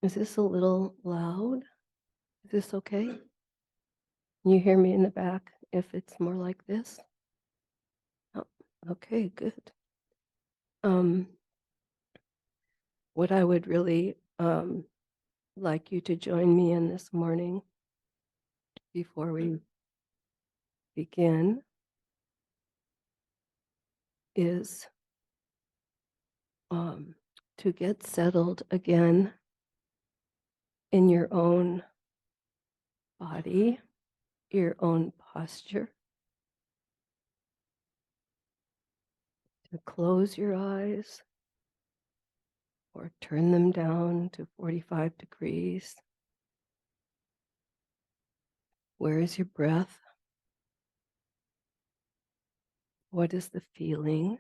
Is this a little loud? Is this okay? Can you hear me in the back if it's more like this? Oh, okay, good. Um, what I would really like you to join me in this morning before we begin is to get settled again in your own body, your own posture, to close your eyes or turn them down to 45 degrees. Where is your breath? What is the feeling?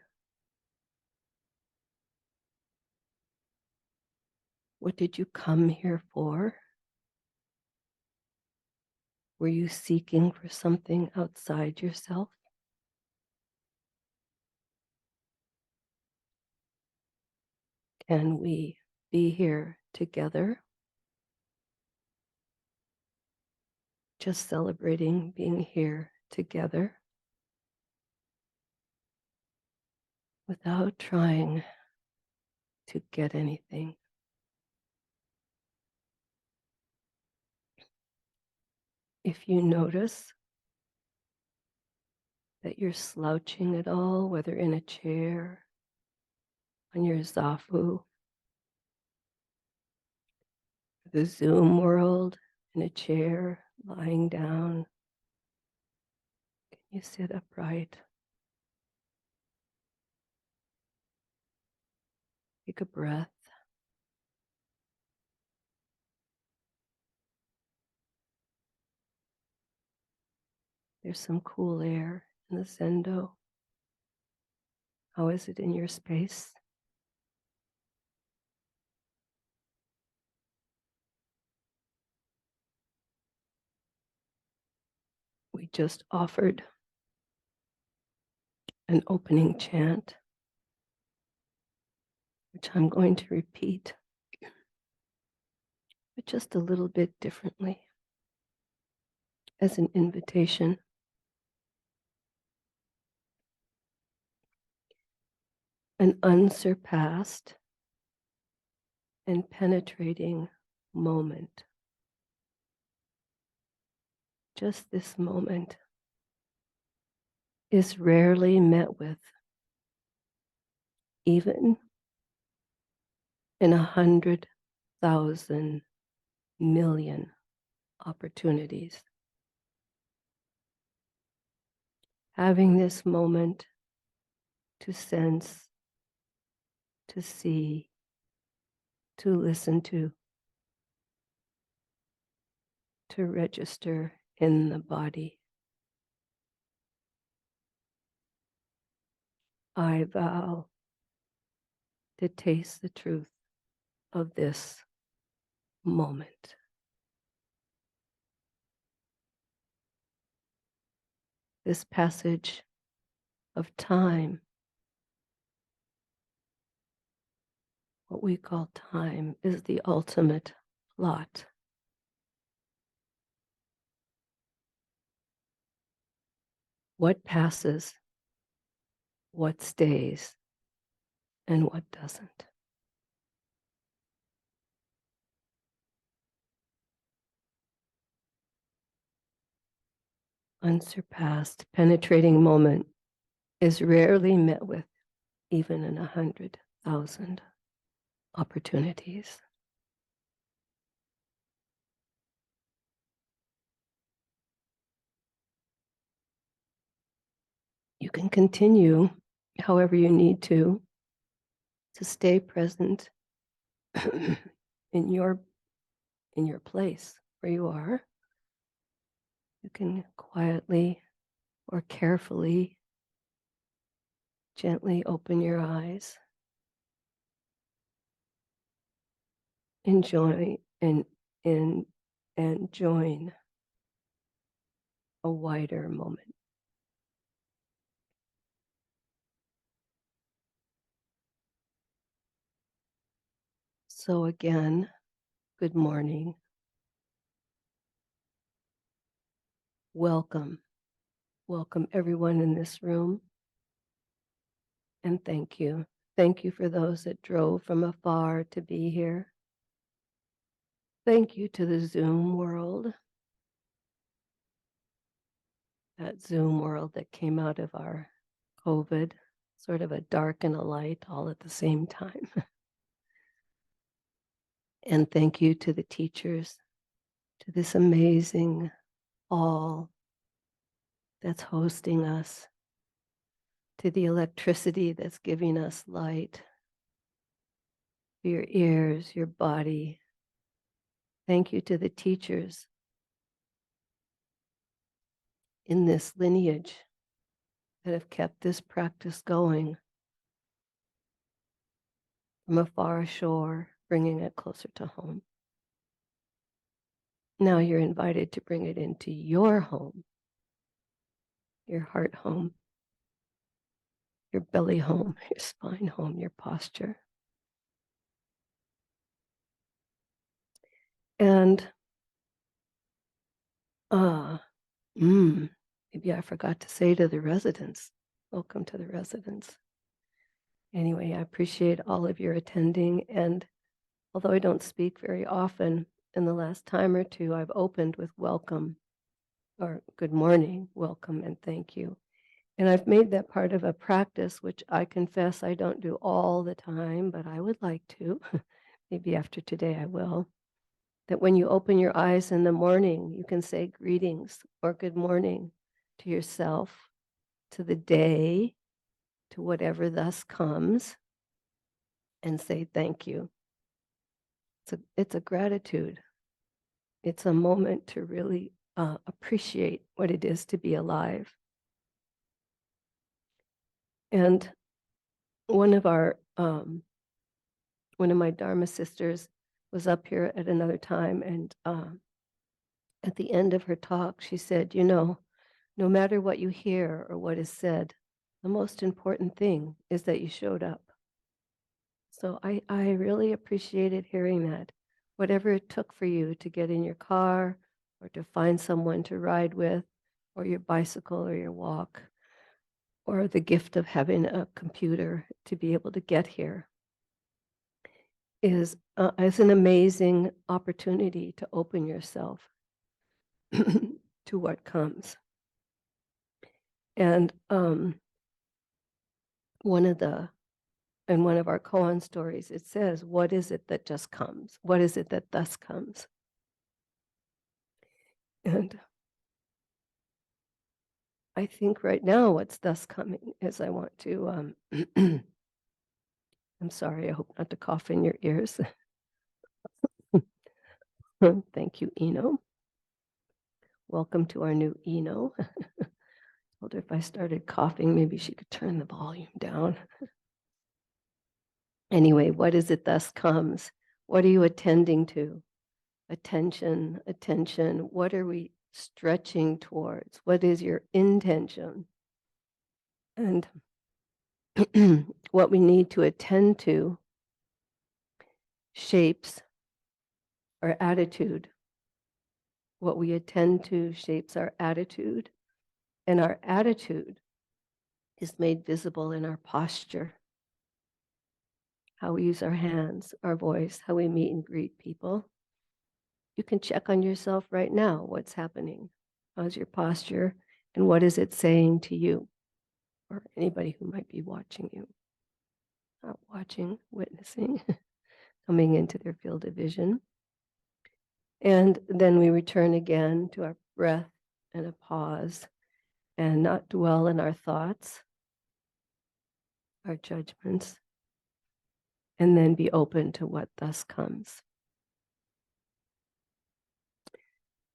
What did you come here for? Were you seeking for something outside yourself? Can we be here together? Just celebrating being here together without trying to get anything. If you notice that you're slouching at all, whether in a chair, on your zafu, the Zoom world, in a chair, lying down, can you sit upright? Take a breath. There's some cool air in the zendo. How is it in your space? We just offered an opening chant, which I'm going to repeat, but just a little bit differently, as an invitation. An unsurpassed and penetrating moment. Just this moment is rarely met with, even in 100,000 million opportunities. Having this moment to sense, to see, to listen to register in the body. I vow to taste the truth of this moment. This passage of time, what we call time, is the ultimate plot. What passes, what stays, and what doesn't. Unsurpassed, penetrating moment is rarely met with, even in 100,000 opportunities. You can continue however you need to stay present in your place where you are. You can quietly or carefully, gently open your eyes. Enjoy and join a wider moment. So again, Good morning. Welcome. Welcome everyone in this room. And thank you. Thank you for those that drove from afar to be here. Thank you to the Zoom world. That Zoom world that came out of our COVID, sort of a dark and a light all at the same time. And thank you to the teachers, to this amazing hall that's hosting us, to the electricity that's giving us light, for your ears, your body. Thank you to the teachers in this lineage that have kept this practice going from a far shore, bringing it closer to home. Now you're invited to bring it into your home, your heart home, your belly home, your spine home, your posture. And maybe I forgot to say to the residents, welcome to the residents. Anyway, I appreciate all of your attending. And although I don't speak very often, in the last time or two, I've opened with welcome or good morning, welcome, and thank you. And I've made that part of a practice, which I confess I don't do all the time, but I would like to. Maybe after today I will. That when you open your eyes in the morning, you can say greetings or good morning to yourself, to the day, to whatever thus comes, and say thank you. It's a gratitude. It's a moment to really appreciate what it is to be alive. And one of my Dharma sisters was up here at another time, and at the end of her talk, she said, no matter what you hear or what is said, the most important thing is that you showed up. So I really appreciated hearing that. Whatever it took for you to get in your car or to find someone to ride with, or your bicycle or your walk, or the gift of having a computer to be able to get here, is an amazing opportunity to open yourself to what comes. And one of our koan stories, it says, what is it that just comes? What is it that thus comes? And I think right now what's thus coming is I want to, I'm sorry, I hope not to cough in your ears. Thank you, Eno. Welcome to our new Eno. Told her if I started coughing, maybe she could turn the volume down. Anyway, what is it thus comes? What are you attending to? Attention, attention. What are we stretching towards? What is your intention? And what we need to attend to shapes our attitude. What we attend to shapes our attitude, and our attitude is made visible in our posture, how we use our hands, our voice, how we meet and greet people. You can check on yourself right now. What's happening? How's your posture? And what is it saying to you or anybody who might be watching you? Not watching, witnessing, coming into their field of vision. And then we return again to our breath and a pause and not dwell in our thoughts, our judgments, and then be open to what thus comes.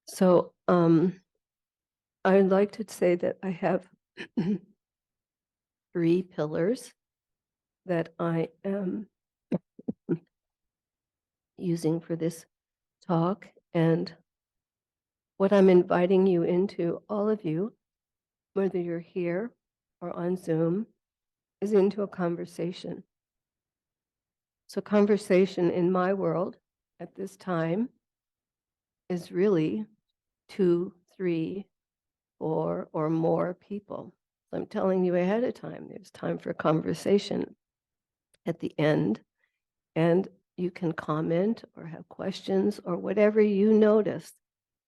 So I'd like to say that I have 3 pillars that I am using for this talk. And what I'm inviting you into, all of you, whether you're here or on Zoom, is into a conversation. So conversation in my world, at this time is really 2, 3, 4, or more people. So I'm telling you ahead of time, there's time for conversation at the end, and you can comment or have questions or whatever you notice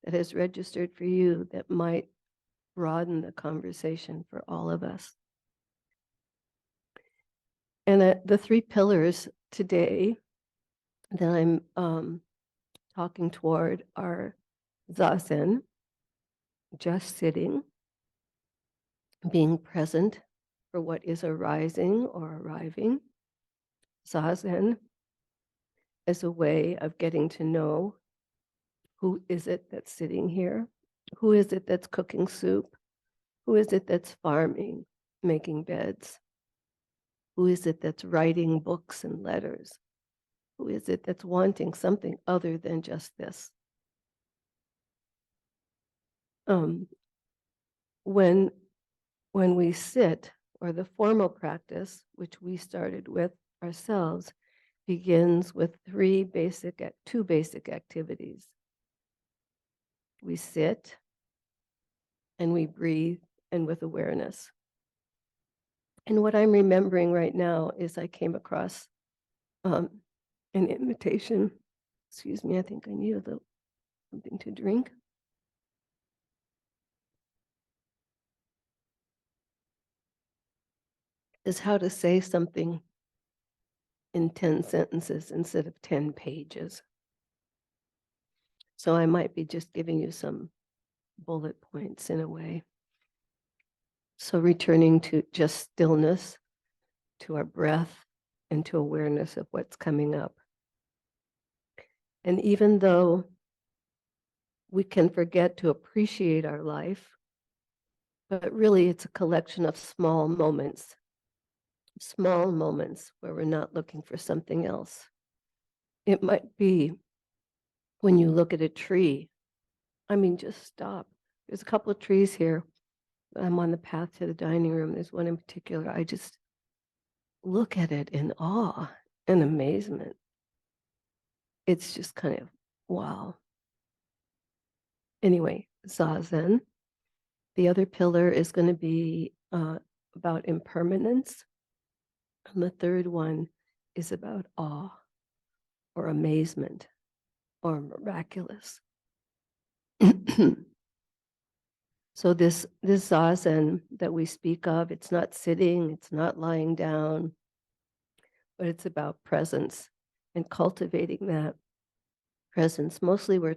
that has registered for you that might broaden the conversation for all of us. And the 3 pillars today that I'm talking toward are Zazen, just sitting, being present for what is arising or arriving. Zazen as a way of getting to know who is it that's sitting here, who is it that's cooking soup, who is it that's farming, making beds, who is it that's writing books and letters, who is it that's wanting something other than just this. When we sit, or the formal practice, which we started with ourselves, begins with two basic activities. We sit and we breathe, and with awareness. And what I'm remembering right now is I came across an invitation. Excuse me, I think I need something to drink. Is how to say something in 10 sentences instead of 10 pages. So I might be just giving you some bullet points in a way. So returning to just stillness, to our breath, and to awareness of what's coming up. And even though we can forget to appreciate our life, but really it's a collection of small moments where we're not looking for something else. It might be when you look at a tree, just stop. There's a couple of trees here. I'm on the path to the dining room. There's one in particular. I just look at it in awe and amazement. It's just kind of, wow. Anyway, Zazen. The other pillar is going to be about impermanence. And the third one is about awe or amazement or miraculous. So this Zazen that we speak of, it's not sitting, it's not lying down, but it's about presence and cultivating that presence. Mostly we're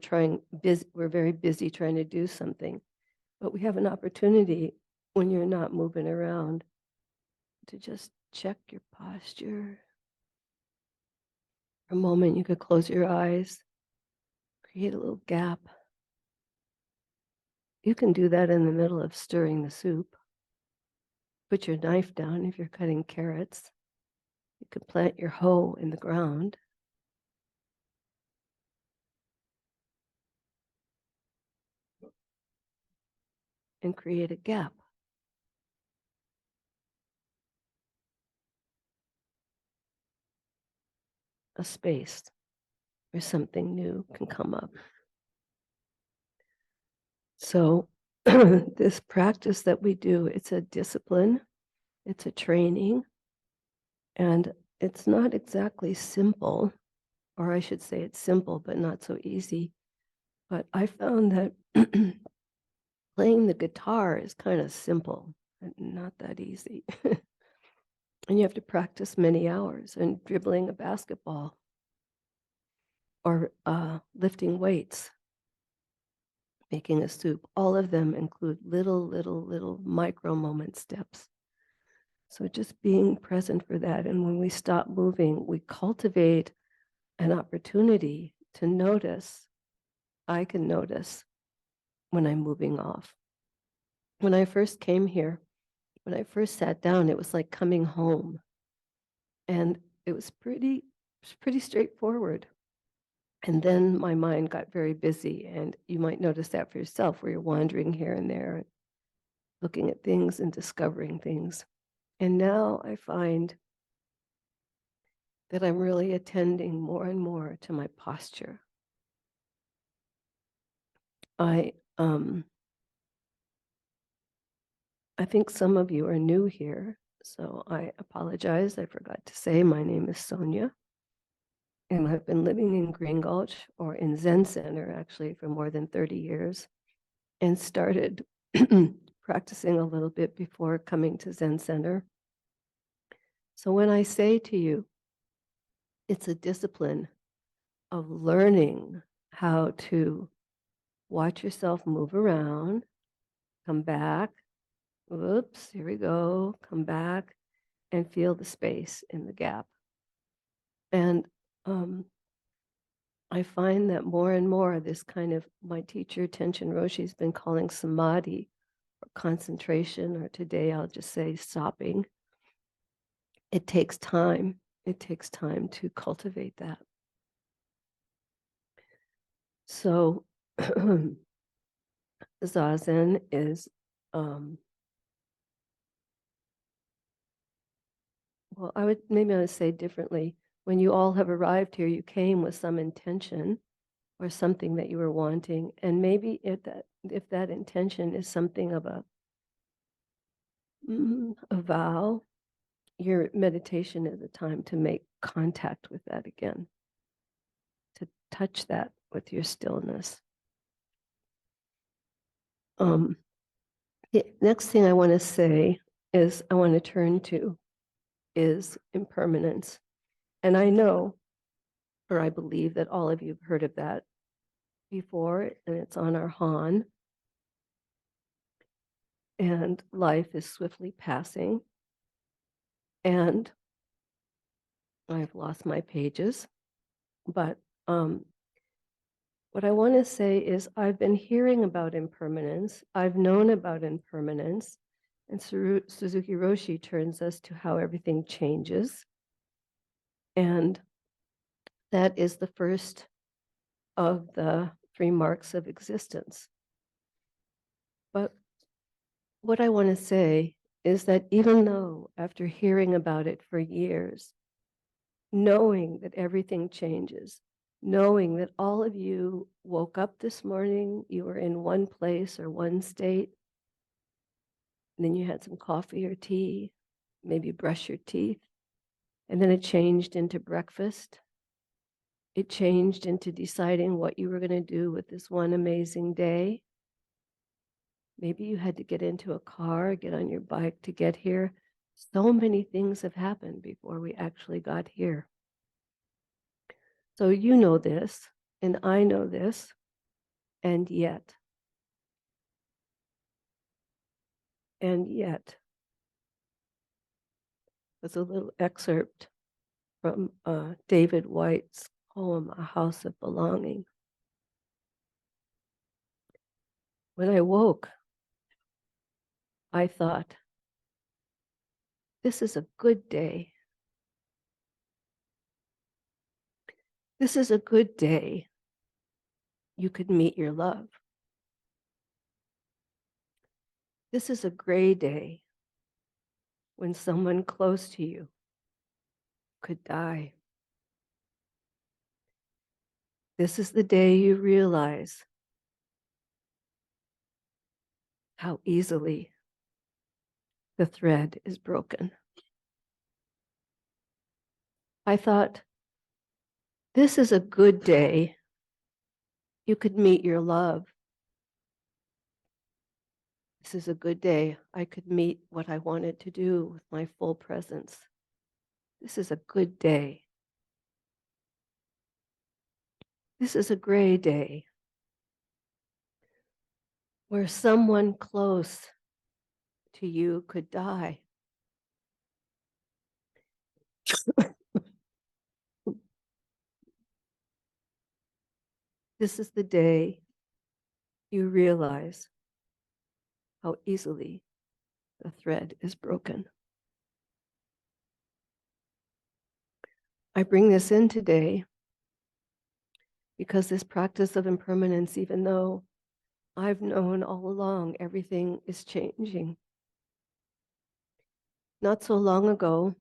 very busy trying to do something, but we have an opportunity when you're not moving around to just check your posture. For a moment, you could close your eyes, create a little gap. You can do that in the middle of stirring the soup. Put your knife down if you're cutting carrots. You could plant your hoe in the ground. And create a gap. A space where something new can come up. So this practice that we do, it's a discipline, it's a training, and it's not exactly simple, or I should say it's simple, but not so easy. But I found that playing the guitar is kind of simple and not that easy. And you have to practice many hours, and dribbling a basketball or lifting weights, making a soup. All of them include little micro moment steps. So just being present for that. And when we stop moving, we cultivate an opportunity to notice. I can notice when I'm moving off. When I first came here, when I first sat down, it was like coming home. And it was pretty straightforward. And then my mind got very busy, and you might notice that for yourself, where you're wandering here and there, looking at things and discovering things. And now I find that I'm really attending more and more to my posture. I think some of you are new here, so I apologize. I forgot to say my name is Sonja, and I've been living in Green Gulch, or in Zen Center actually, for more than 30 years, and started practicing a little bit before coming to Zen Center. So when I say to you, it's a discipline of learning how to watch yourself move around, come back, whoops, here we go, come back, and feel the space in the gap. And I find that more and more this kind of, my teacher, Tenshin Roshi, has been calling samadhi, or concentration, or today I'll just say stopping. It takes time. It takes time to cultivate that. So Zazen is, well, I would say differently. When you all have arrived here, you came with some intention or something that you were wanting. And maybe if that intention is something of a vow, your meditation is a time to make contact with that again, to touch that with your stillness. The next thing I want to say is I want to turn to is impermanence. And I know, or I believe that all of you have heard of that before, and it's on our Han. And life is swiftly passing. And I've lost my pages. But what I want to say is I've been hearing about impermanence. I've known about impermanence. And Suzuki Roshi turns us to how everything changes. And that is the first of the 3 marks of existence. But what I want to say is that even though after hearing about it for years, knowing that everything changes, knowing that all of you woke up this morning, you were in one place or one state, and then you had some coffee or tea, maybe brush your teeth, and then it changed into breakfast. It changed into deciding what you were going to do with this one amazing day. Maybe you had to get into a car, get on your bike to get here. So many things have happened before we actually got here. So you know this, and I know this, and yet, there's a little excerpt from David White's poem, A House of Belonging. When I woke, I thought, this is a good day. This is a good day. You could meet your love. This is a gray day when someone close to you could die. This is the day you realize how easily the thread is broken. I thought, this is a good day. You could meet your love. This is a good day. I could meet what I wanted to do with my full presence. This is a good day. This is a gray day where someone close to you could die. This is the day you realize how easily the thread is broken. I bring this in today because this practice of impermanence, even though I've known all along everything is changing. Not so long ago,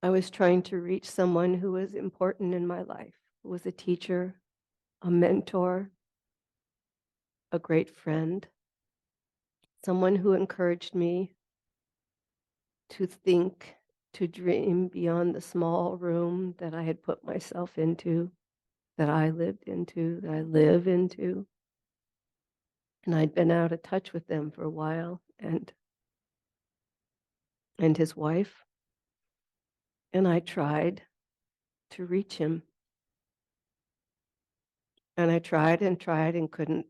I was trying to reach someone who was important in my life, who was a teacher, a mentor, a great friend, someone who encouraged me to think, to dream beyond the small room that I had put myself into, that I lived into, that I live into. And I'd been out of touch with them for a while, and his wife, and I tried to reach him. And I tried and couldn't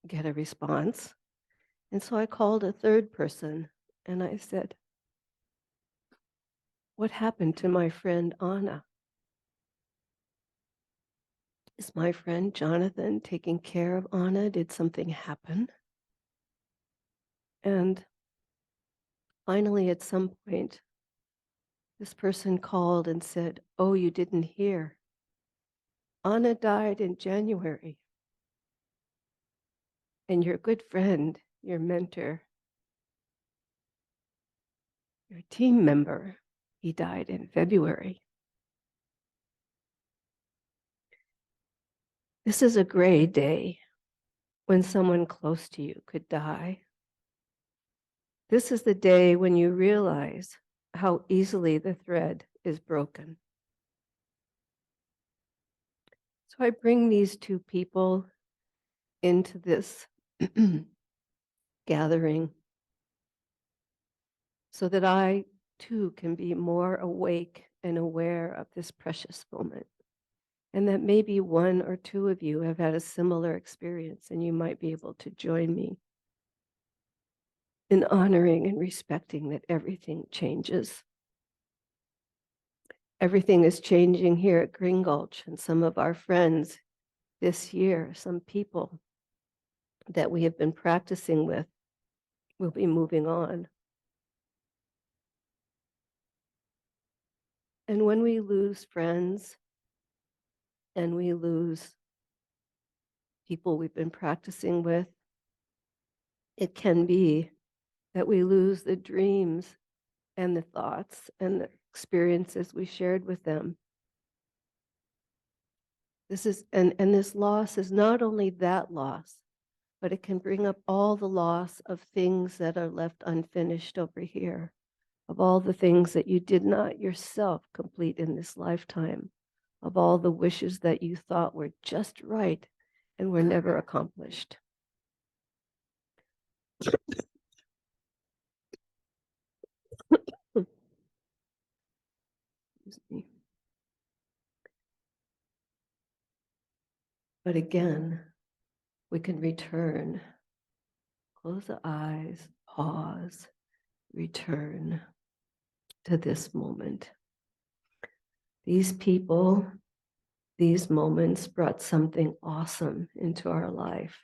get a response. And so I called a third person and I said, "What happened to my friend Anna? Is my friend Jonathan taking care of Anna? Did something happen?" And finally, at some point, this person called and said, "Oh, you didn't hear. Anna died in January. And your good friend, your mentor, your team member, he died in February." This is a gray day when someone close to you could die. This is the day when you realize how easily the thread is broken. So I bring these two people into this gathering so that I too can be more awake and aware of this precious moment. And that maybe one or two of you have had a similar experience and you might be able to join me in honoring and respecting that everything changes. Everything is changing here at Green Gulch, and some of our friends this year, some people that we have been practicing with, will be moving on. And when we lose friends and we lose people we've been practicing with, it can be that we lose the dreams and the thoughts and the experiences we shared with them. This is, and this loss is not only that loss, but it can bring up all the loss of things that are left unfinished over here, of all the things that you did not yourself complete in this lifetime, of all the wishes that you thought were just right and were never accomplished. Excuse me. But again, we can return, close the eyes, pause, return to this moment. These people, these moments brought something awesome into our life.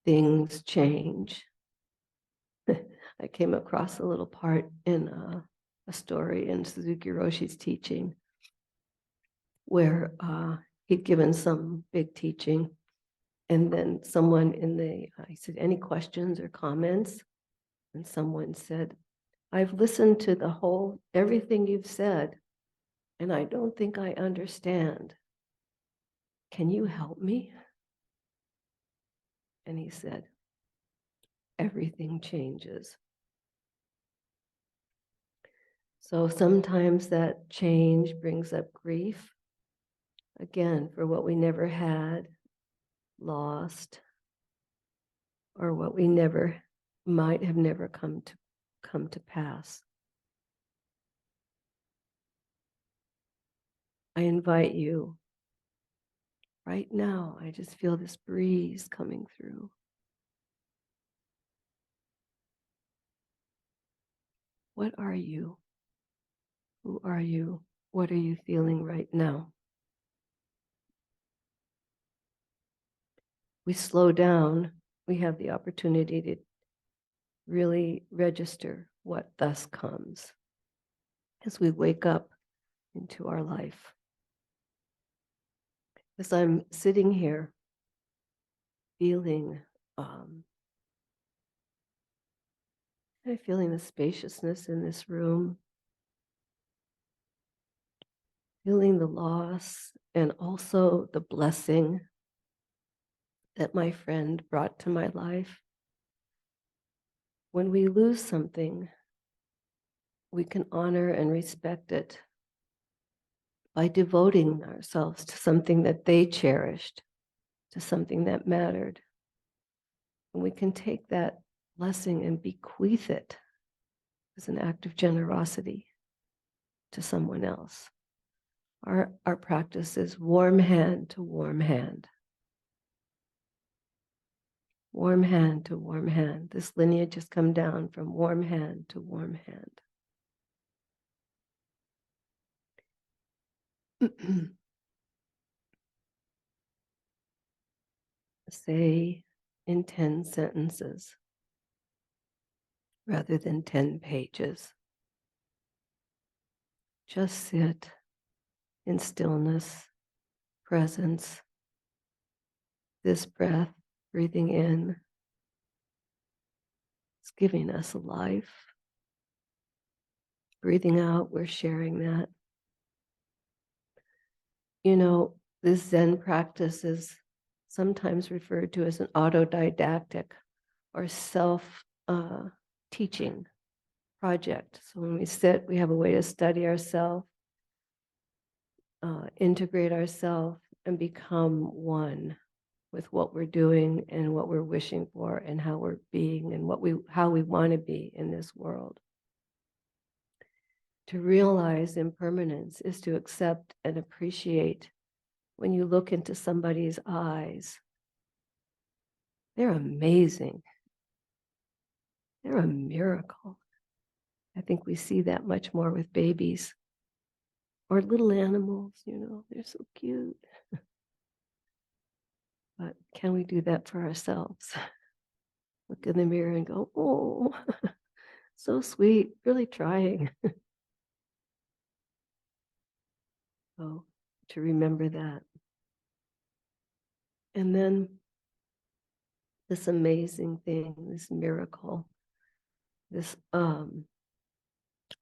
Things change. I came across a little part in a story in Suzuki Roshi's teaching where he'd given some big teaching, and then someone in the, I said, "Any questions or comments?" And someone said, "I've listened to the whole, everything you've said, and I don't think I understand. Can you help me?" And he said, "Everything changes." So sometimes that change brings up grief, again, for what we never had, lost, or what we never might have never come to pass. I invite you right now. I just feel this breeze coming through. What are you? Who are you? What are you feeling right now? We slow down, we have the opportunity to really register what thus comes as we wake up into our life. As I'm sitting here feeling I'm feeling the spaciousness in this room, feeling the loss and also the blessing that my friend brought to my life. When we lose something, we can honor and respect it by devoting ourselves to something that they cherished, to something that mattered. And we can take that blessing and bequeath it as an act of generosity to someone else. Our practice is warm hand to warm hand. Warm hand to warm hand. This lineage has come down from warm hand to warm hand. Say in 10 sentences rather than 10 pages. Just sit in stillness, presence, this breath, breathing in, it's giving us life. Breathing out, we're sharing that. You know, this Zen practice is sometimes referred to as an autodidactic or self-teaching project. So when we sit, we have a way to study ourselves, integrate ourselves, and become one with what we're doing and what we're wishing for and how we're being and how we want to be in this world. To realize impermanence is to accept and appreciate when you look into somebody's eyes. They're amazing. They're a miracle. I think we see that much more with babies or little animals, you know, they're so cute. But can we do that for ourselves? Look in the mirror and go, oh, so sweet, really trying. So to remember that. And then this amazing thing, this miracle, this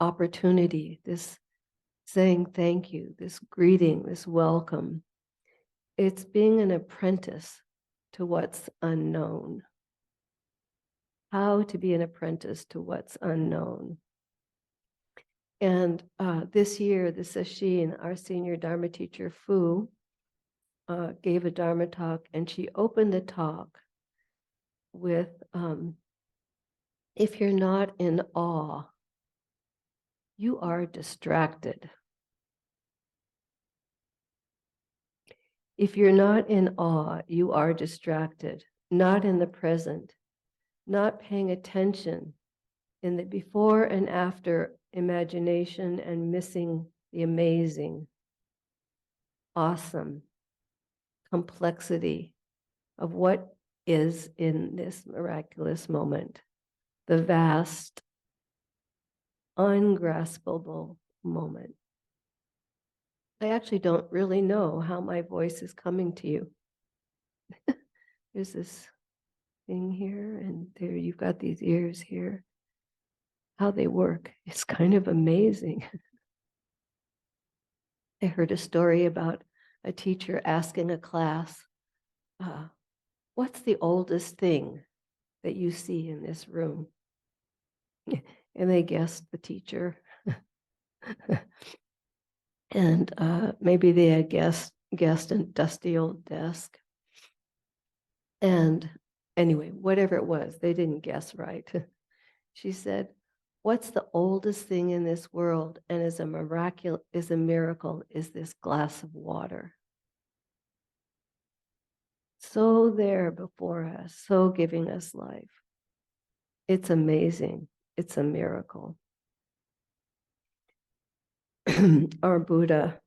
opportunity, this saying thank you, this greeting, this welcome. It's being an apprentice to what's unknown. How to be an apprentice to what's unknown. And this year, the Sesshin, our senior Dharma teacher, Fu, gave a Dharma talk, and she opened the talk with, if you're not in awe, you are distracted. If you're not in awe, you are distracted, not in the present, not paying attention in the before and after imagination and missing the amazing, awesome complexity of what is in this miraculous moment, the vast, ungraspable moment. I actually don't really know how my voice is coming to you. There's this thing here, and there you've got these ears here. How they work, it's kind of amazing. I heard a story about a teacher asking a class, what's the oldest thing that you see in this room? And they guessed the teacher. And maybe they had guessed a dusty old desk. And anyway, whatever it was, they didn't guess right. She said, what's the oldest thing in this world and is a miracle is this glass of water. So there before us, so giving us life. It's amazing. It's a miracle. Our Buddha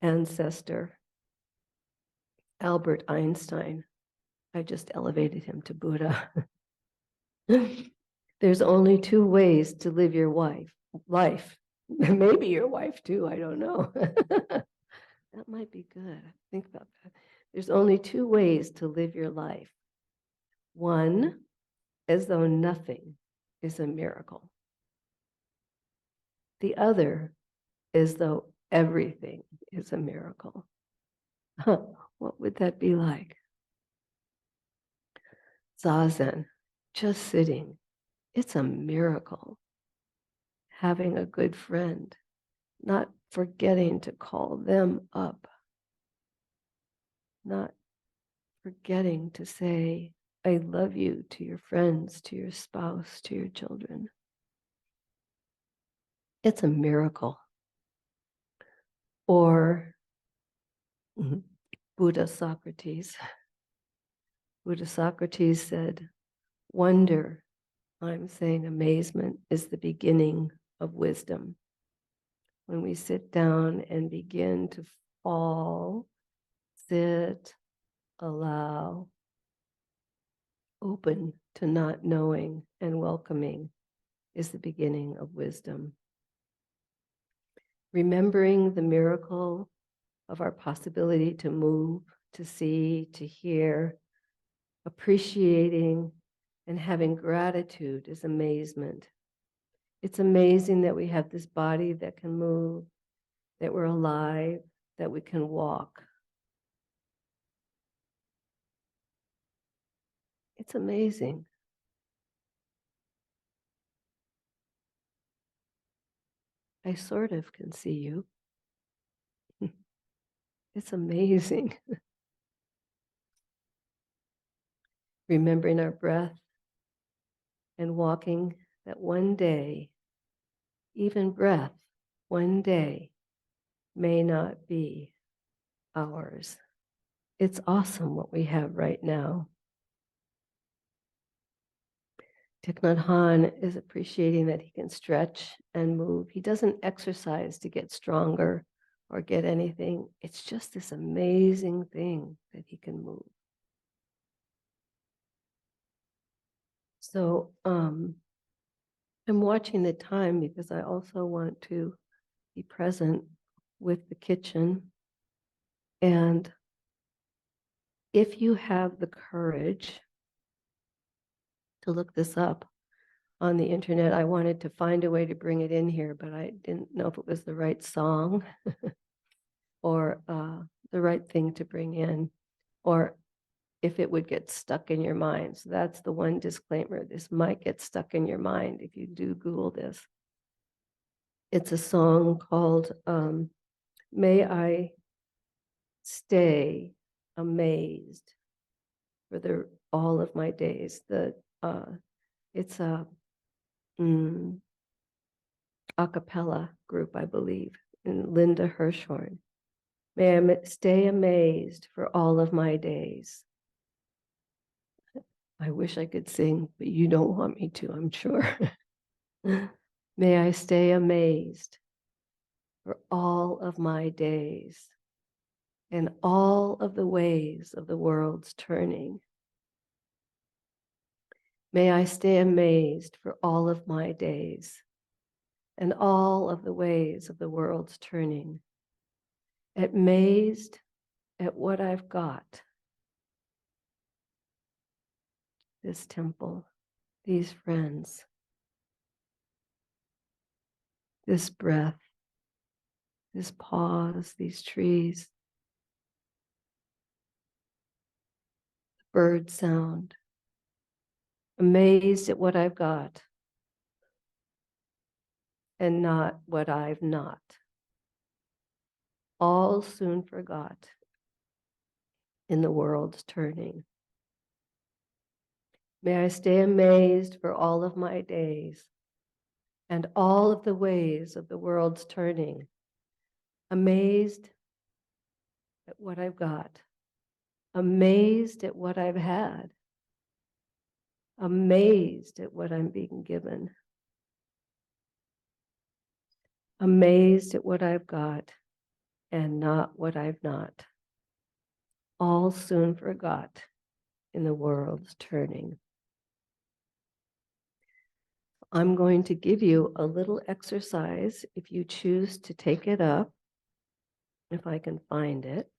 ancestor, Albert Einstein, I just elevated him to Buddha. There's only two ways to live your life. Maybe your wife too, I don't know. That might be good. Think about that. There's only two ways to live your life. One, as though nothing is a miracle. The other is though everything is a miracle. What would that be like? Zazen, just sitting, it's a miracle. Having a good friend, not forgetting to call them up, not forgetting to say, I love you to your friends, to your spouse, to your children. It's a miracle. Or Buddha Socrates. Buddha Socrates said, wonder, I'm saying amazement, is the beginning of wisdom. When we sit down and begin to fall, sit, allow, open to not knowing and welcoming is the beginning of wisdom. Remembering the miracle of our possibility to move, to see, to hear, appreciating and having gratitude is amazement. It's amazing that we have this body that can move, that we're alive, that we can walk. It's amazing. I sort of can see you. It's amazing. Remembering our breath and walking that one day, even breath, one day may not be ours. It's awesome what we have right now. Thich Nhat Hanh is appreciating that he can stretch and move. He doesn't exercise to get stronger or get anything. It's just this amazing thing that he can move. So I'm watching the time because I also want to be present with the kitchen. And if you have the courage to look this up on the internet, I wanted to find a way to bring it in here, but I didn't know if it was the right song or the right thing to bring in, or if it would get stuck in your mind. So that's the one disclaimer. This might get stuck in your mind if you do Google this. It's a song called May I Stay Amazed for all of my days. It's a cappella group, I believe, and Linda Hirschhorn. May I stay amazed for all of my days. I wish I could sing, but you don't want me to, I'm sure. May I stay amazed for all of my days and all of the ways of the world's turning. May I stay amazed for all of my days and all of the ways of the world's turning. Amazed at what I've got. This temple, these friends, this breath, this pause, these trees, bird sound. Amazed at what I've got and not what I've not. All soon forgot in the world's turning. May I stay amazed for all of my days and all of the ways of the world's turning. Amazed at what I've got. Amazed at what I've had. Amazed at what I'm being given. Amazed at what I've got and not what I've not. All soon forgot in the world's turning. I'm going to give you a little exercise if you choose to take it up, if I can find it,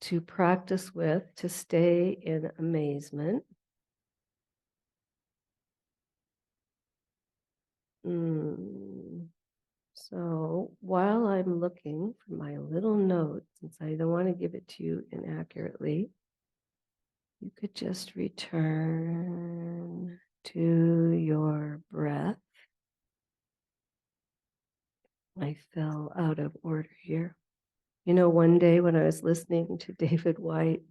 to practice with, to stay in amazement. So while I'm looking for my little note, since I don't want to give it to you inaccurately, you could just return to your breath. I fell out of order here. You know, one day when I was listening to David White,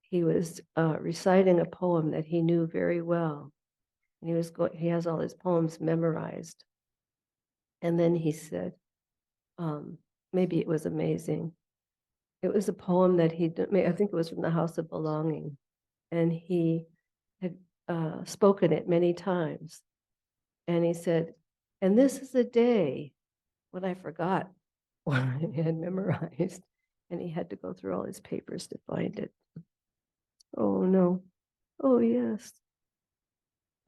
he was reciting a poem that he knew very well. And he has all his poems memorized. And then he said, maybe it was amazing. It was a poem that I think it was from the House of Belonging. And he had spoken it many times. And he said, and this is a day when I forgot what I had memorized. And he had to go through all his papers to find it. Oh, no. Oh, yes.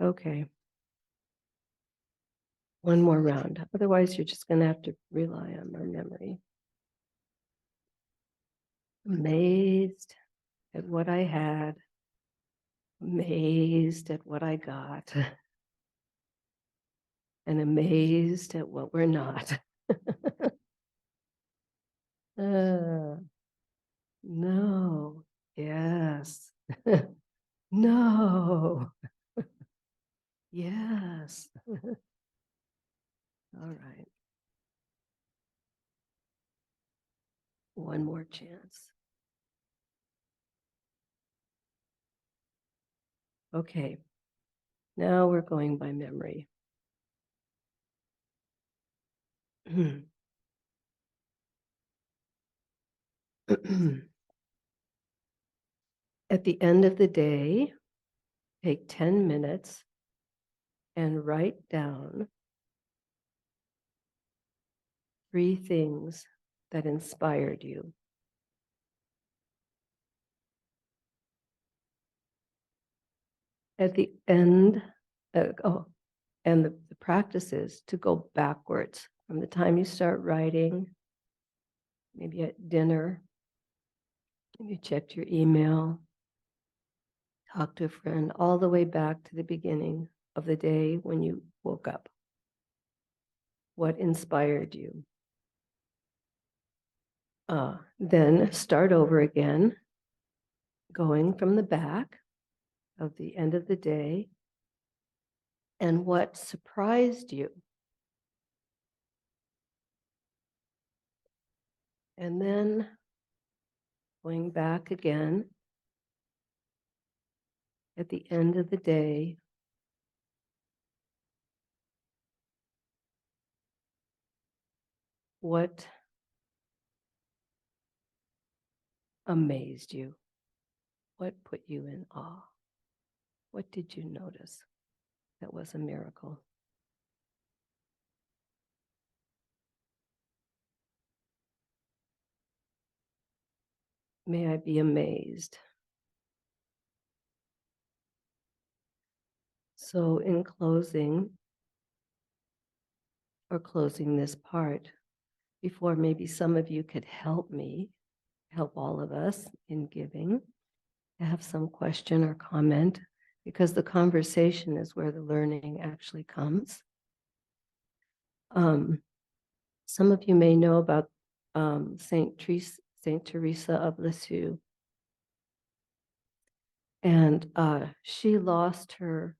Okay. One more round. Otherwise, you're just going to have to rely on my memory. Amazed at what I had. Amazed at what I got. And amazed at what we're not. No. Yes. No. Yes. All right. One more chance. Okay. Now we're going by memory. At the end of the day, take 10 minutes and write down 3 things that inspired you. At the end, and the practice is to go backwards from the time you start writing, maybe at dinner, you checked your email, talked to a friend, all the way back to the beginning of the day when you woke up. What inspired you? Then start over again, going from the back of the end of the day, and what surprised you. And then going back again at the end of the day, what amazed you? What put you in awe? What did you notice that was a miracle? May I be amazed. So in closing, or closing this part, before maybe some of you could help me, help all of us in giving, have some question or comment, because the conversation is where the learning actually comes. Some of you may know about Saint Teresa of Lisieux. And she lost her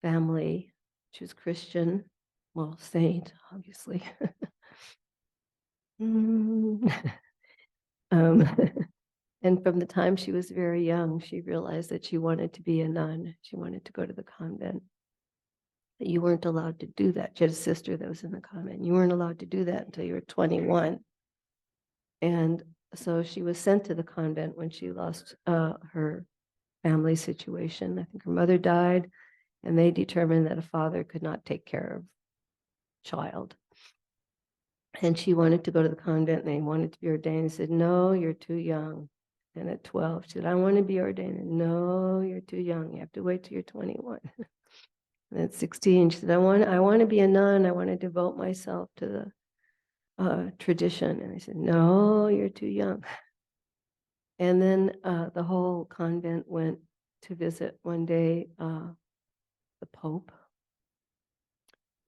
family. She was Christian, well, saint, obviously. And from the time she was very young, she realized that she wanted to be a nun. She wanted to go to the convent. But you weren't allowed to do that. She had a sister that was in the convent. You weren't allowed to do that until you were 21. And so she was sent to the convent when she lost her family situation. I think her mother died, and they determined that a father could not take care of child. And she wanted to go to the convent, and they wanted to be ordained. They said, no, you're too young. And at 12, she said, I want to be ordained. And, no, you're too young. You have to wait till you're 21. And at 16, she said, I want to be a nun. I want to devote myself to the tradition. And I said, no, you're too young. And then the whole convent went to visit one day the Pope.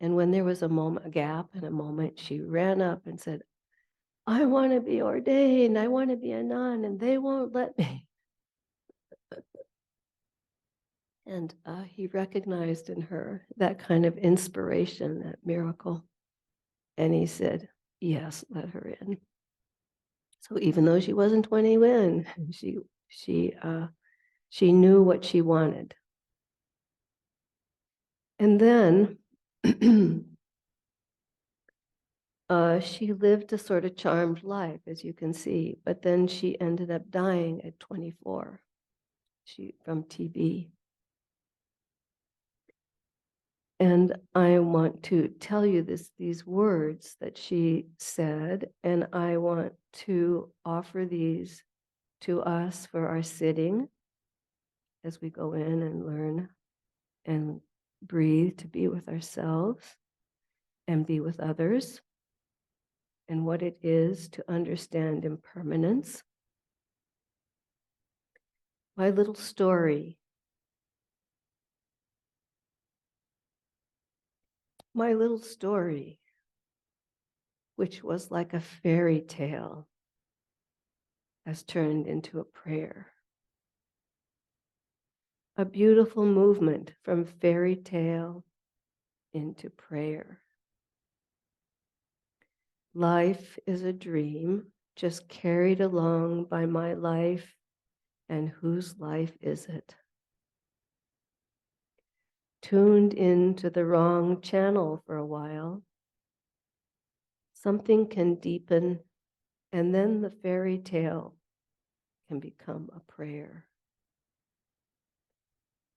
And when there was a gap and a moment, she ran up and said, I want to be ordained. I want to be a nun, and they won't let me. And he recognized in her that kind of inspiration, that miracle. And he said, yes, let her in. So even though she wasn't 21, she knew what she wanted. And then she lived a sort of charmed life, as you can see, but then she ended up dying at 24 from TB. And I want to tell you these words that she said, and I want to offer these to us for our sitting as we go in and learn and breathe to be with ourselves and be with others, and what it is to understand impermanence. My little story. My little story, which was like a fairy tale, has turned into a prayer. A beautiful movement from fairy tale into prayer. Life is a dream, just carried along by my life, and whose life is it? Tuned into the wrong channel for a while. Something can deepen, and then the fairy tale can become a prayer.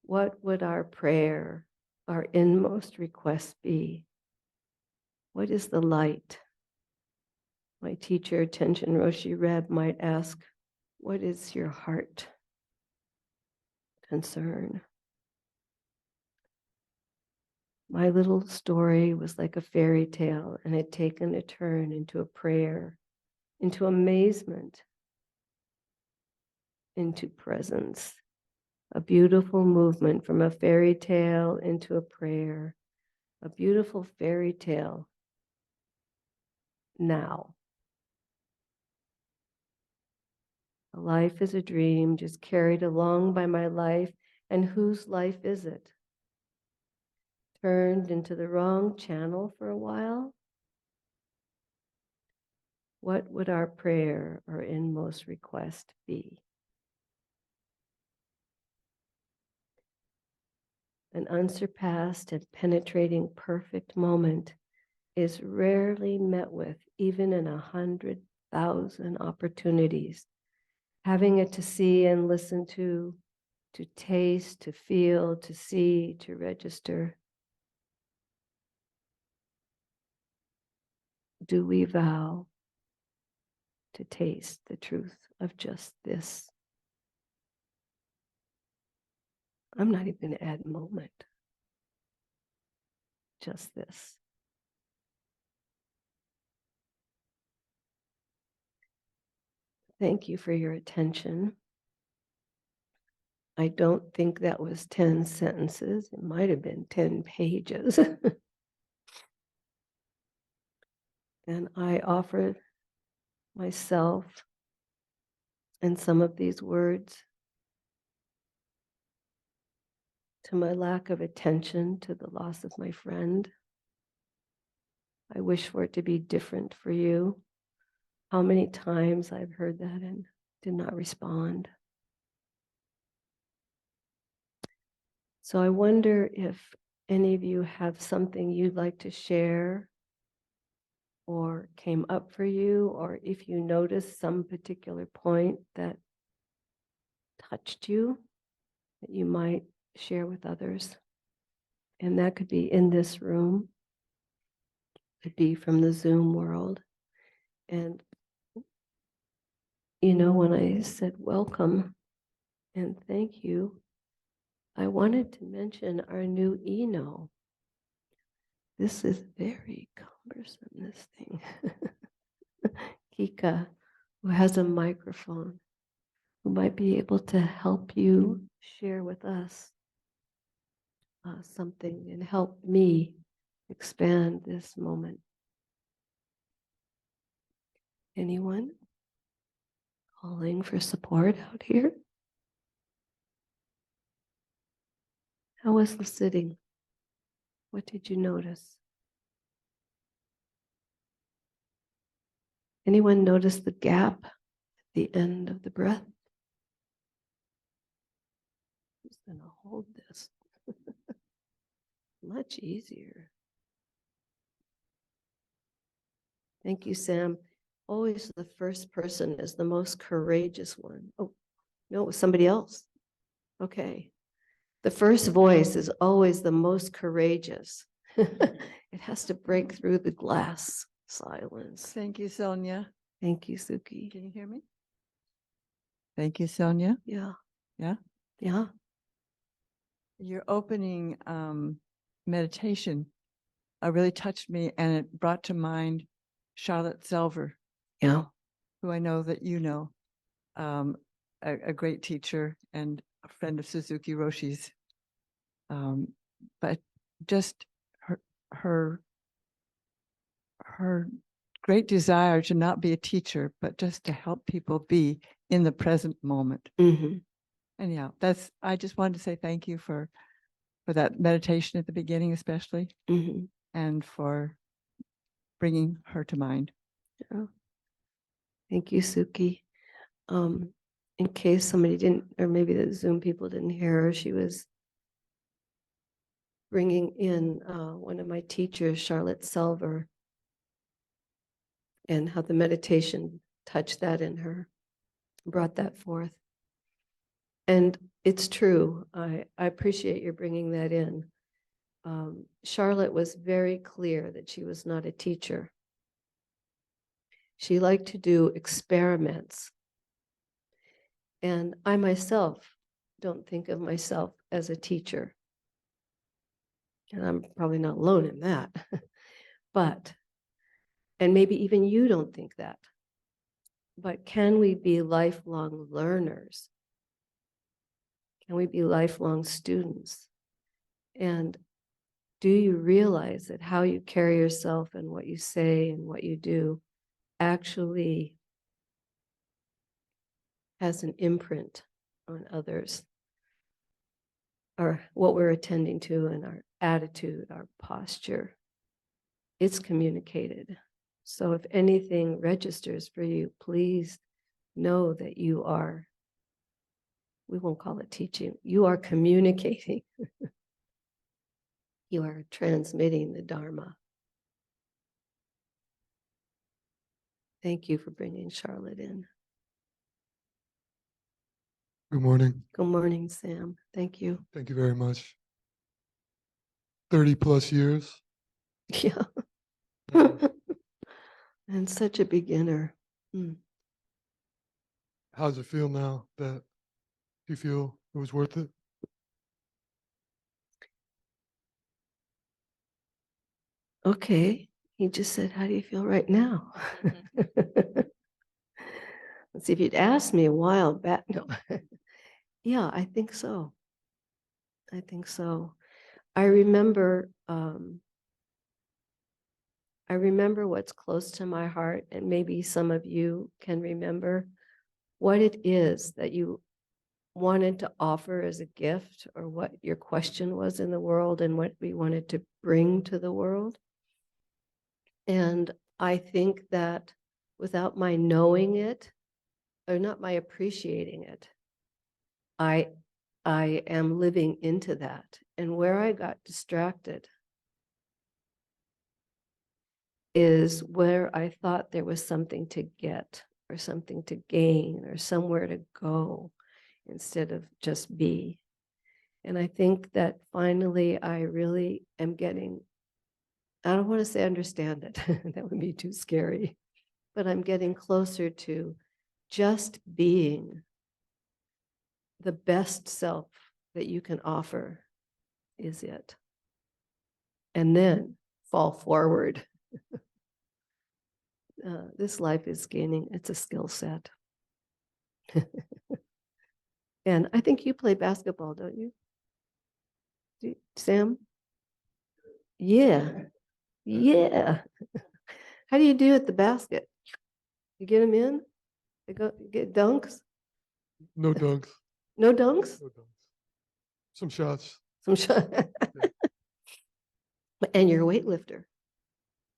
What would our prayer, our inmost request be? What is the light? My teacher, Tenshin Roshi Reb, might ask, what is your heart concern? My little story was like a fairy tale and had taken a turn into a prayer, into amazement, into presence. A beautiful movement from a fairy tale into a prayer. A beautiful fairy tale now. A life is a dream, just carried along by my life, and whose life is it? Turned into the wrong channel for a while? What would our prayer or inmost request be? An unsurpassed and penetrating perfect moment is rarely met with, even in 100,000 opportunities. Having it to see and listen to taste, to feel, to see, to register. Do we vow to taste the truth of just this? I'm not even going to add moment. Just this. Thank you for your attention. I don't think that was 10 sentences. It might have been 10 pages. And I offer myself and some of these words to my lack of attention to the loss of my friend. I wish for it to be different for you. How many times I've heard that and did not respond. So I wonder if any of you have something you'd like to share or came up for you, or if you noticed some particular point that touched you that you might share with others. And that could be in this room, could be from the Zoom world. And you know, when I said welcome and thank you, I wanted to mention our new Eno. This is very cumbersome, this thing. Kika, who has a microphone, who might be able to help you share with us something and help me expand this moment. Anyone calling for support out here? How was the sitting? What did you notice? Anyone notice the gap at the end of the breath? Who's going to hold this? Much easier. Thank you, Sam. Always the first person is the most courageous one. Oh, no, it was somebody else. Okay. The first voice is always the most courageous. It has to break through the glass silence. Thank you, Sonja. Thank you, Suki. Can you hear me? Thank you, Sonja. Yeah. Yeah? Yeah. Your opening meditation really touched me, and it brought to mind Charlotte Selver, Yeah. who I know that you know, a great teacher and a friend of Suzuki Roshi's. But just her great desire to not be a teacher, but just to help people be in the present moment. Mm-hmm. And yeah, I just wanted to say thank you for that meditation at the beginning, especially, Mm-hmm. and for bringing her to mind. Yeah. Thank you, Suki. In case somebody didn't, or maybe the Zoom people didn't hear her, she was bringing in one of my teachers, Charlotte Selver, and how the meditation touched that in her, brought that forth. And it's true. I appreciate your bringing that in. Charlotte was very clear that she was not a teacher. She liked to do experiments. And I myself don't think of myself as a teacher. And I'm probably not alone in that. But, and maybe even you don't think that. But can we be lifelong learners? Can we be lifelong students? And do you realize that how you carry yourself and what you say and what you do actually has an imprint on others, or what we're attending to, and our attitude, our posture? It's communicated. So if anything registers for you, please know that you are, we won't call it teaching, you are communicating. You are transmitting the Dharma. Thank you for bringing Charlotte in. Good morning. Good morning, Sam. Thank you. Thank you very much. 30 plus years. Yeah. And such a beginner. How does it feel now that you feel it was worth it? Okay. He just said, how do you feel right now? Let's see, if you'd asked me a while back, no. Yeah, I think so. I think so. I remember what's close to my heart, and maybe some of you can remember what it is that you wanted to offer as a gift, or what your question was in the world and what we wanted to bring to the world. And I think that without my knowing it, or not my appreciating it, I am living into that. And where I got distracted is where I thought there was something to get, or something to gain, or somewhere to go, instead of just be. And I think that finally I really am getting, I don't want to say understand it, that would be too scary, but I'm getting closer to just being the best self that you can offer is it. And then fall forward. This life is gaining, it's a skill set. And I think you play basketball, don't you? Sam? Yeah. Yeah. How do you do at the basket? You get them in? They go get dunks? No dunks. No dunks? No dunks. Some shots. Some shot. And you're a weightlifter.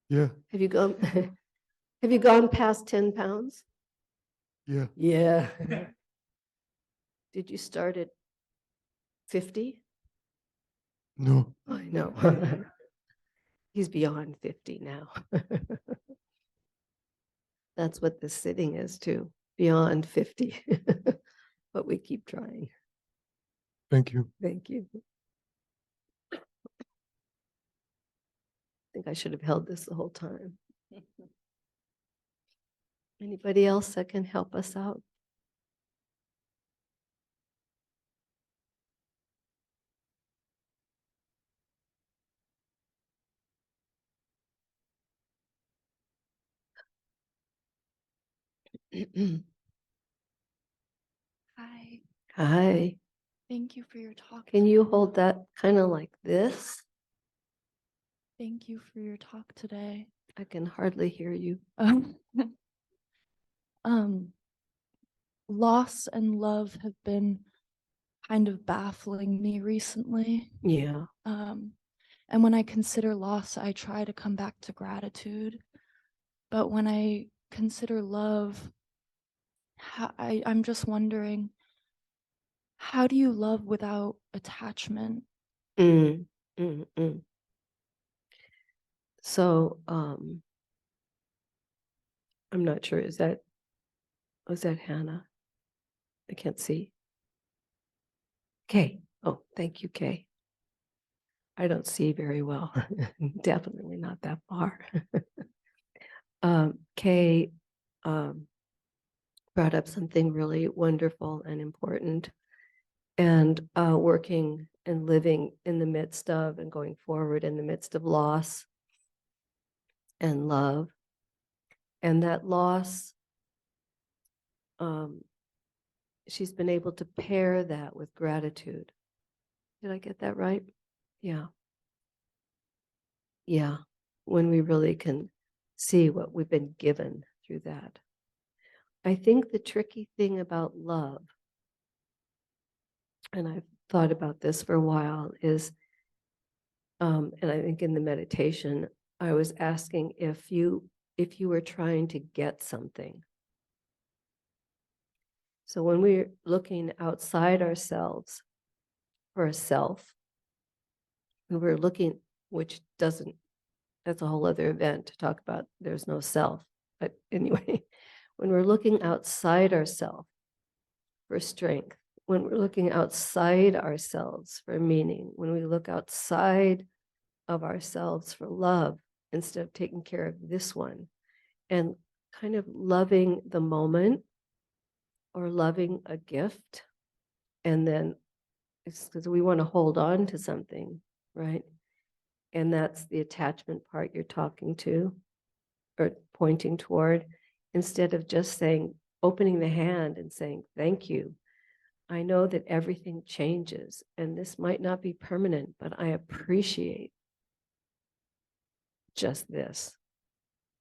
Yeah. Have you gone have you gone past 10 pounds? Yeah. Yeah. Did you start at 50? No. I know. He's beyond 50 now. That's what this sitting is too, beyond 50. But we keep trying. Thank you. Thank you. I think I should have held this the whole time. Anybody else that can help us out? Hi, Hi. thank you for your talk. Can you hold that kind of like this? Thank you for your talk today. I can hardly hear you. Um, loss and love have been kind of baffling me recently. Yeah. And when I consider loss, I try to come back to gratitude. But when I consider love, I'm just wondering, how do you love without attachment? Mm, mm, mm. So I'm not sure. Was that Hannah? I can't see. Kay. Oh, thank you, Kay. I don't see very well. Definitely not that far. Kay brought up something really wonderful and important, and working and living in the midst of and going forward in the midst of loss and love. And that loss, she's been able to pair that with gratitude. Did I get that right? Yeah. Yeah. When we really can see what we've been given through that. I think the tricky thing about love, and I've thought about this for a while, is, and I think in the meditation, I was asking if you were trying to get something. So when we're looking outside ourselves for a self, and we're looking, which doesn't, that's a whole other event to talk about, there's no self. But anyway, when we're looking outside ourselves for strength, when we're looking outside ourselves for meaning, when we look outside of ourselves for love, instead of taking care of this one, and kind of loving the moment or loving a gift, and then it's because we want to hold on to something, right? And that's the attachment part you're talking to or pointing toward, instead of just saying, opening the hand and saying, thank you. I know that everything changes and this might not be permanent, but I appreciate just this,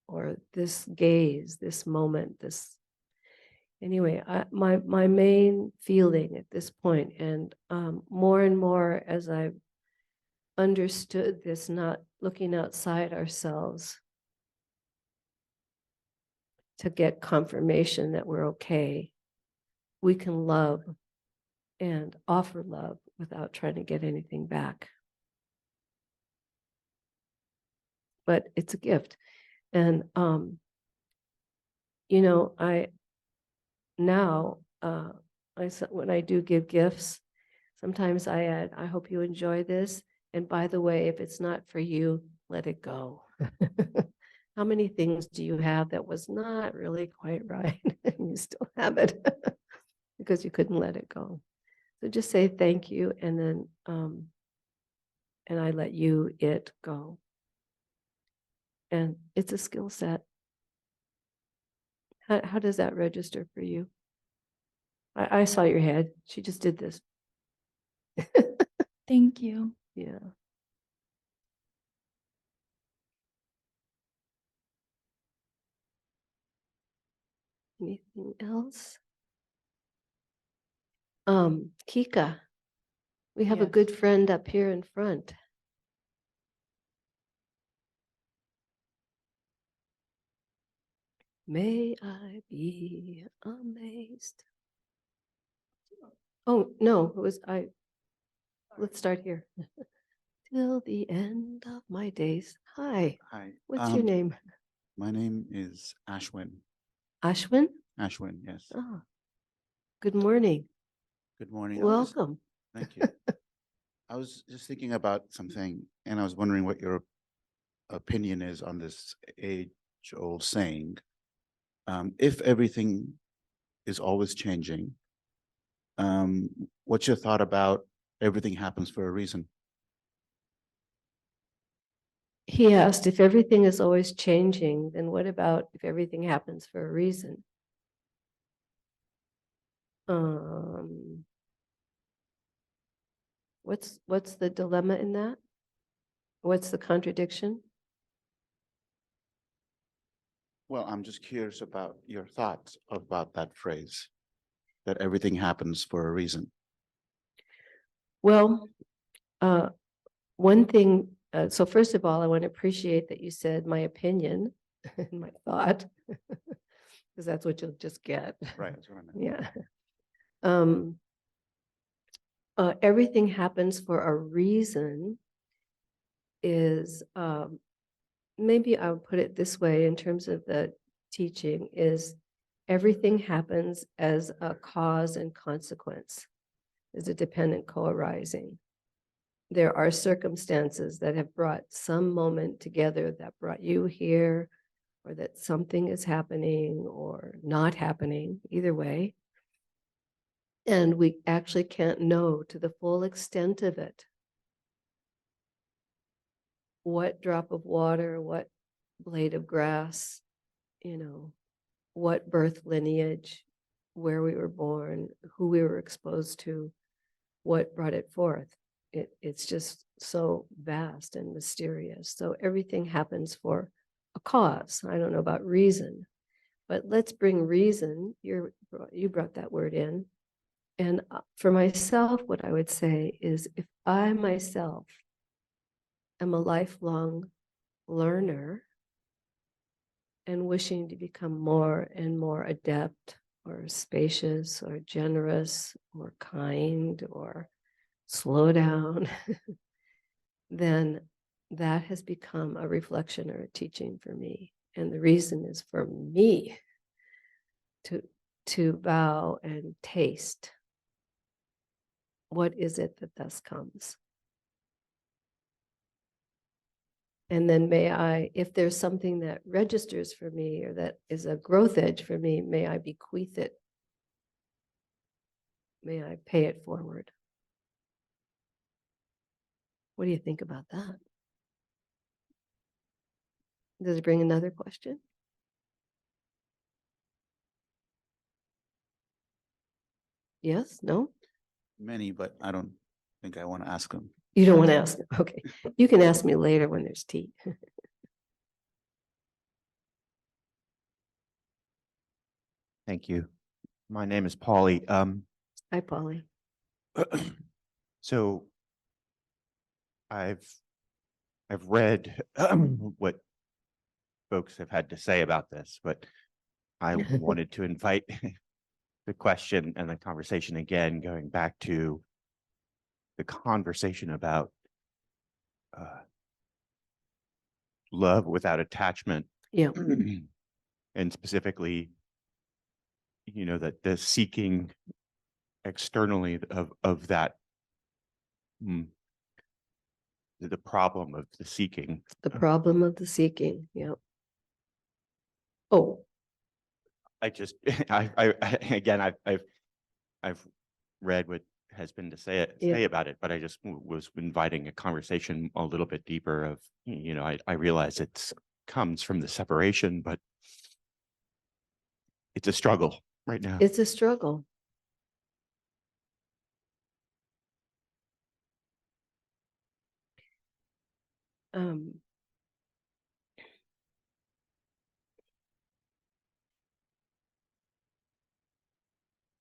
or this gaze, this moment, this. Anyway, my main feeling at this point, and more and more as I've understood this, not looking outside ourselves to get confirmation that we're okay, we can love and offer love without trying to get anything back. But it's a gift. And, you know, when I do give gifts, sometimes I add, I hope you enjoy this. And by the way, if it's not for you, let it go. How many things do you have that was not really quite right and you still have it because you couldn't let it go? So just say thank you, and then and I let it go. And it's a skill set. How does that register for you? I saw your head. She just did this. Thank you. Yeah. Anything else? Kika, we have a Yes. good friend up here in front. May I be amazed. Oh, no, it was let's start here. Till the end of my days. Hi, Hi. what's your name? My name is Ashwin. Ashwin? Ashwin, yes. Oh, good morning. Good morning. Welcome. Thank you. I was just thinking about something, and I was wondering what your opinion is on this age-old saying. If everything is always changing, what's your thought about everything happens for a reason? He asked if everything is always changing, then what about if everything happens for a reason? What's the dilemma in that? What's the contradiction? Well, I'm just curious about your thoughts about that phrase, that everything happens for a reason. Well, one thing, so first of all, I want to appreciate that you said my opinion and my thought, because that's what you'll just get. Right, that's what I meant. Yeah. Everything happens for a reason is, maybe I would put it this way in terms of the teaching, is everything happens as a cause and consequence, as a dependent co-arising. There are circumstances that have brought some moment together that brought you here, or that something is happening or not happening, either way. And we actually can't know to the full extent of it what drop of water, what blade of grass, what birth lineage, where we were born, who we were exposed to, what brought it forth. It's just so vast and mysterious. So everything happens for a cause. I don't know about reason, but let's bring reason. You brought that word in. And for myself, what I would say is if I myself am a lifelong learner and wishing to become more and more adept or spacious or generous or kind or slow down, then that has become a reflection or a teaching for me. And the reason is for me to bow and taste. What is it that thus comes? And then may I, if there's something that registers for me or that is a growth edge for me, may I bequeath it. May I pay it forward. What do you think about that? Does it bring another question? Yes? No? Many, but I don't think I want to ask them. You don't want to ask? Okay. You can ask me later when there's tea. Thank you. My name is Paulie. Hi, Polly. So I've read what folks have had to say about this, but I wanted to invite the question and the conversation again, going back to the conversation about love without attachment. Yeah. And specifically, that the seeking externally of that, the problem of the seeking. The problem of the seeking. Yeah. Oh, I just, again, I've read what has been to say Yeah. about it, but I just was inviting a conversation a little bit deeper of, I realize it comes from the separation, but it's a struggle right now. it's a struggle. Um,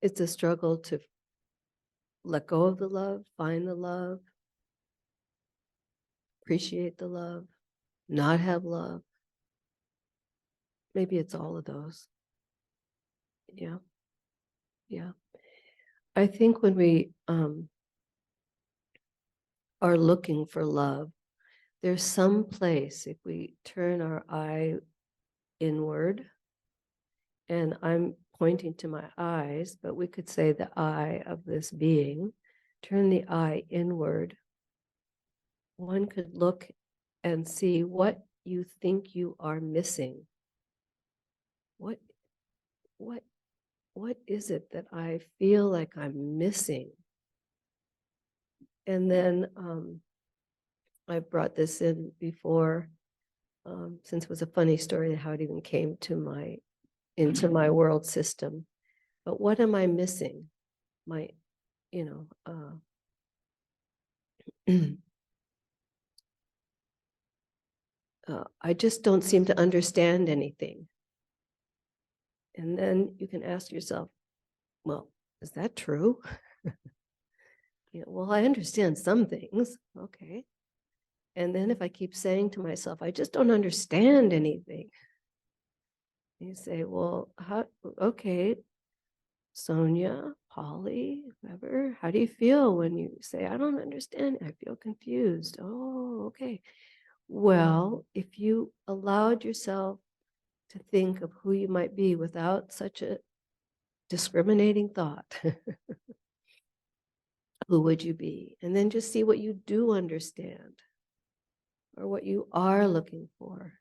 it's a struggle to let go of the love, find the love, appreciate the love, not have love. Maybe it's all of those. Yeah. Yeah. I think when we are looking for love, there's some place, if we turn our eye inward, and I'm pointing to my eyes, but we could say the eye of this being, turn the eye inward. One could look and see what you think you are missing. What is it that I feel like I'm missing? And then I've brought this in before, since it was a funny story how it even came to into my world system. But what am I missing? My, I just don't seem to understand anything. And then you can ask yourself, well, is that true? Well, I understand some things. Okay. And then if I keep saying to myself, I just don't understand anything. You say, well, okay, Sonja, Polly, whoever, how do you feel when you say, I don't understand? I feel confused. Oh, okay. Well, if you allowed yourself to think of who you might be without such a discriminating thought, who would you be? And then just see what you do understand or what you are looking for.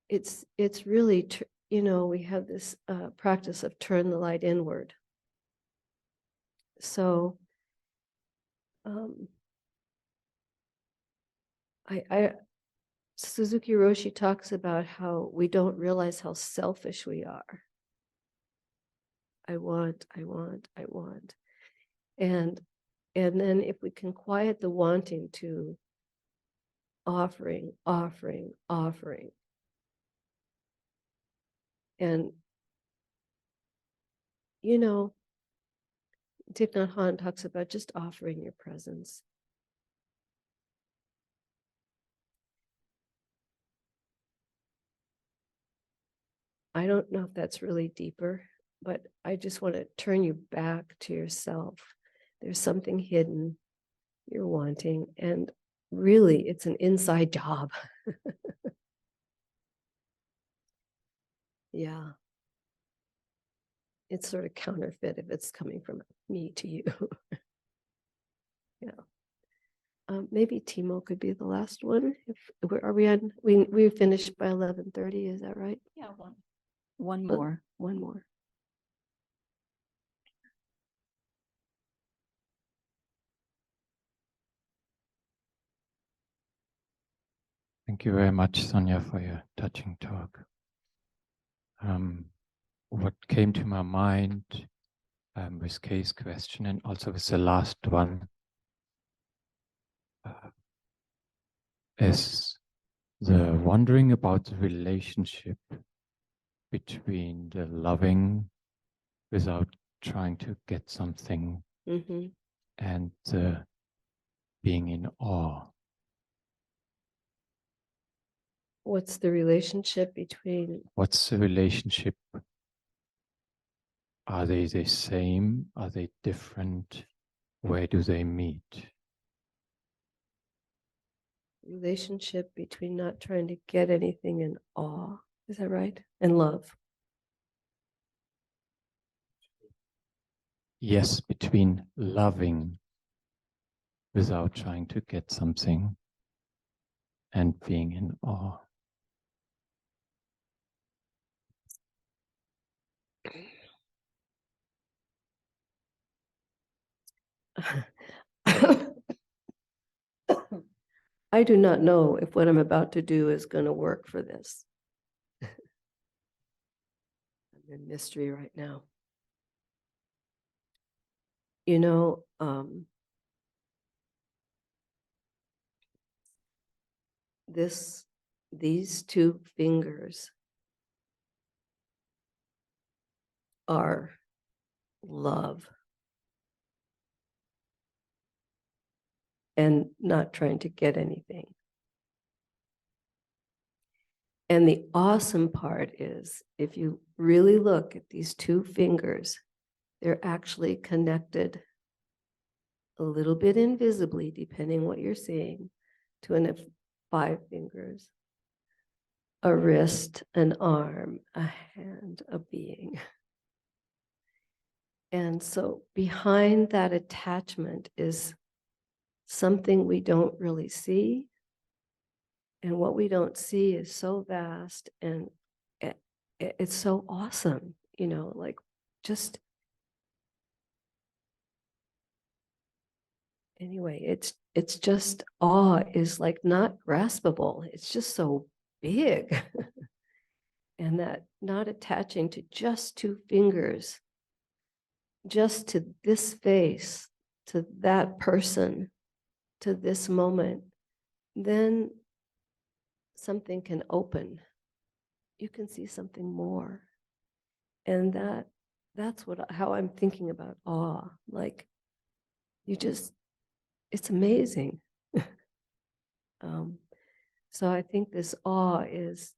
It's really, we have this practice of turn the light inward. So Suzuki Roshi talks about how we don't realize how selfish we are. I want. And then if we can quiet the wanting to offering. And, Thich Nhat Hanh talks about just offering your presence. I don't know if that's really deeper, but I just want to turn you back to yourself. There's something hidden you're wanting, and really it's an inside job. Yeah. It's sort of counterfeit if it's coming from me to you. Yeah. Maybe Timo could be the last one. Are we on? We finished by 11:30. Is that right? Yeah, one more. One more. Thank you very much, Sonja, for your touching talk. What came to my mind with Kay's question and also with the last one is the wondering about the relationship between the loving without trying to get something Mm-hmm. and the being in awe. What's the relationship between? What's the relationship? Are they the same? Are they different? Where do they meet? Relationship between not trying to get anything and awe. Is that right? And love. Yes, between loving without trying to get something and being in awe. I do not know if what I'm about to do is going to work for this. I'm in mystery right now. These two fingers are love and not trying to get anything. And the awesome part is, if you really look at these two fingers, they're actually connected a little bit invisibly, depending what you're seeing, to an 5 fingers, a wrist, an arm, a hand, a being. And so behind that attachment is something we don't really see. And what we don't see is so vast, and it's so awesome, you know, like just, anyway, it's just, awe is like not graspable. It's just so big. And that not attaching to just 2 fingers, just to this face, to that person, to this moment, then something can open. You can see something more. And that's how I'm thinking about awe. Like, you just, it's amazing. So I think this awe is,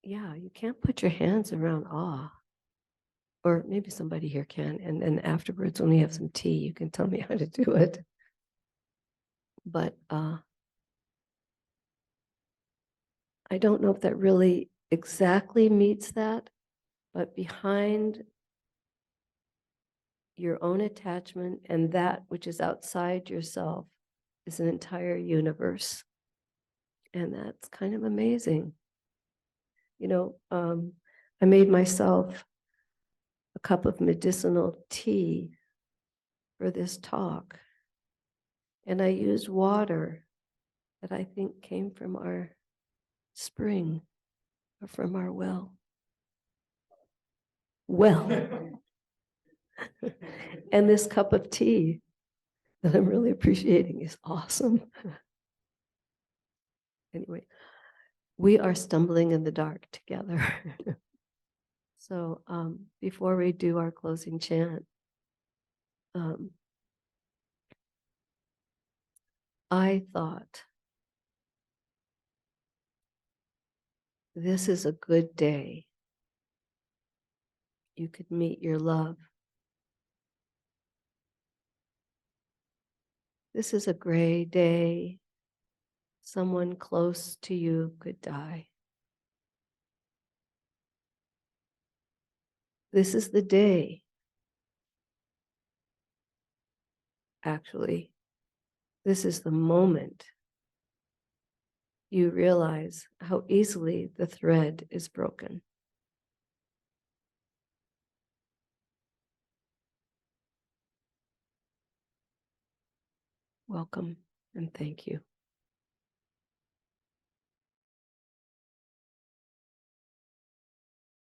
yeah, you can't put your hands around awe. Or maybe somebody here can. And then afterwards, when we have some tea, you can tell me how to do it. But I don't know if that really exactly meets that, but behind your own attachment and that which is outside yourself is an entire universe. And that's kind of amazing. You know, I made myself a cup of medicinal tea for this talk. And I used water that I think came from our spring or from our well. And this cup of tea that I'm really appreciating is awesome. Anyway, we are stumbling in the dark together. So before we do our closing chant, I thought this is a good day. You could meet your love. This is a gray day. Someone close to you could die. This is the day. Actually, this is the moment you realize how easily the thread is broken. Welcome and thank you.